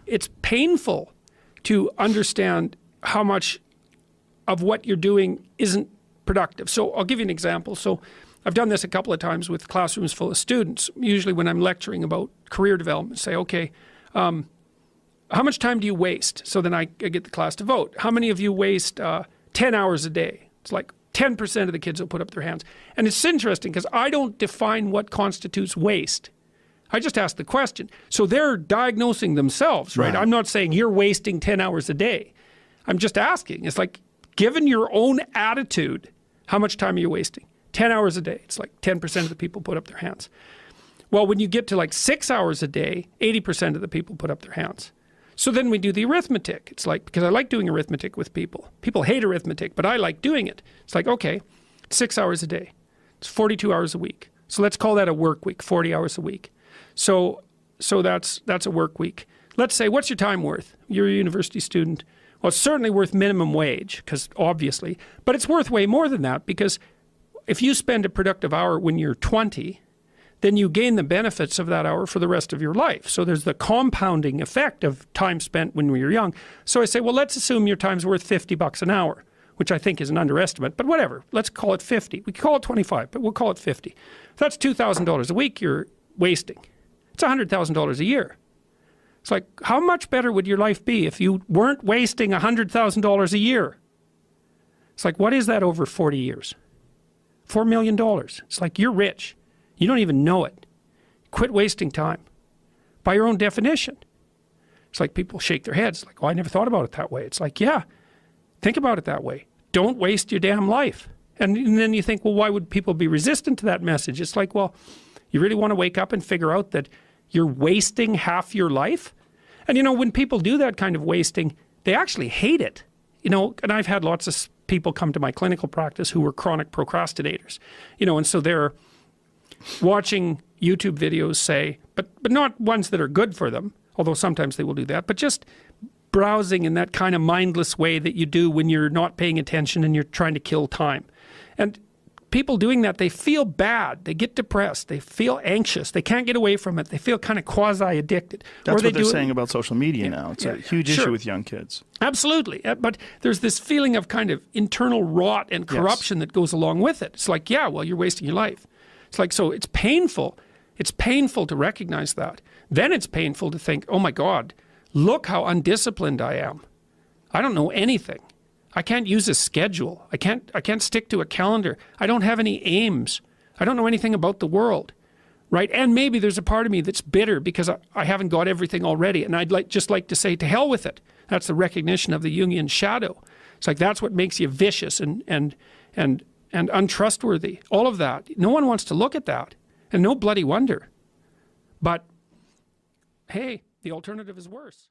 it's painful to understand how much of what you're doing isn't productive. So I'll give you an example. So I've done this a couple of times with classrooms full of students. Usually when I'm lecturing about career development, say, okay, how much time do you waste? So then I get the class to vote. How many of you waste 10 hours a day? It's like 10% of the kids will put up their hands. And it's interesting because I don't define what constitutes waste. I just ask the question. So they're diagnosing themselves, right? I'm not saying you're wasting 10 hours a day. I'm just asking. It's like, given your own attitude, how much time are you wasting? 10 hours a day. It's like 10% of the people put up their hands. Well, when you get to like 6 hours a day, 80% of the people put up their hands. So then we do the arithmetic. It's like, because I like doing arithmetic with people. People hate arithmetic, but I like doing it. It's like, okay, 6 hours a day. It's 42 hours a week. So let's call that a work week, 40 hours a week. So that's a work week. Let's say, what's your time worth? You're a university student. Well, it's certainly worth minimum wage, because obviously, but it's worth way more than that, because if you spend a productive hour when you're 20, then you gain the benefits of that hour for the rest of your life. So there's the compounding effect of time spent when you're young. So I say, well, let's assume your time's worth $50 an hour, which I think is an underestimate, but whatever. Let's call it 50. We could call it 25, but we'll call it 50. That's $2,000 a week you're wasting. It's $100,000 a year. It's like, how much better would your life be if you weren't wasting $100,000 a year? It's like, what is that over 40 years? $4 million. It's like, you're rich. You don't even know it. Quit wasting time. By your own definition. It's like people shake their heads like, oh, I never thought about it that way. It's like, yeah, think about it that way. Don't waste your damn life. And then you think, well, why would people be resistant to that message? It's like, well, you really want to wake up and figure out that you're wasting half your life? And you know, when people do that kind of wasting, they actually hate it. You know, and I've had lots of people come to my clinical practice who were chronic procrastinators. You know, and so they're watching YouTube videos, say, but not ones that are good for them, although sometimes they will do that, but just browsing in that kind of mindless way that you do when you're not paying attention and you're trying to kill time. And people doing that, they feel bad, they get depressed, they feel anxious, they can't get away from it, they feel kind of quasi-addicted. That's what they're saying about social media now. It's a huge issue with young kids. Absolutely, but there's this feeling of kind of internal rot and corruption that goes along with it. It's like, yeah, well, you're wasting your life. It's like, so it's painful. It's painful to recognize that. Then it's painful to think, oh my God, look how undisciplined I am. I don't know anything. I can't use a schedule. I can't stick to a calendar. I don't have any aims. I don't know anything about the world, right? And maybe there's a part of me that's bitter because I haven't got everything already. And I'd just like to say, to hell with it. That's the recognition of the Jungian shadow. It's like, that's what makes you vicious and untrustworthy. All of that. No one wants to look at that. And no bloody wonder. But hey, the alternative is worse.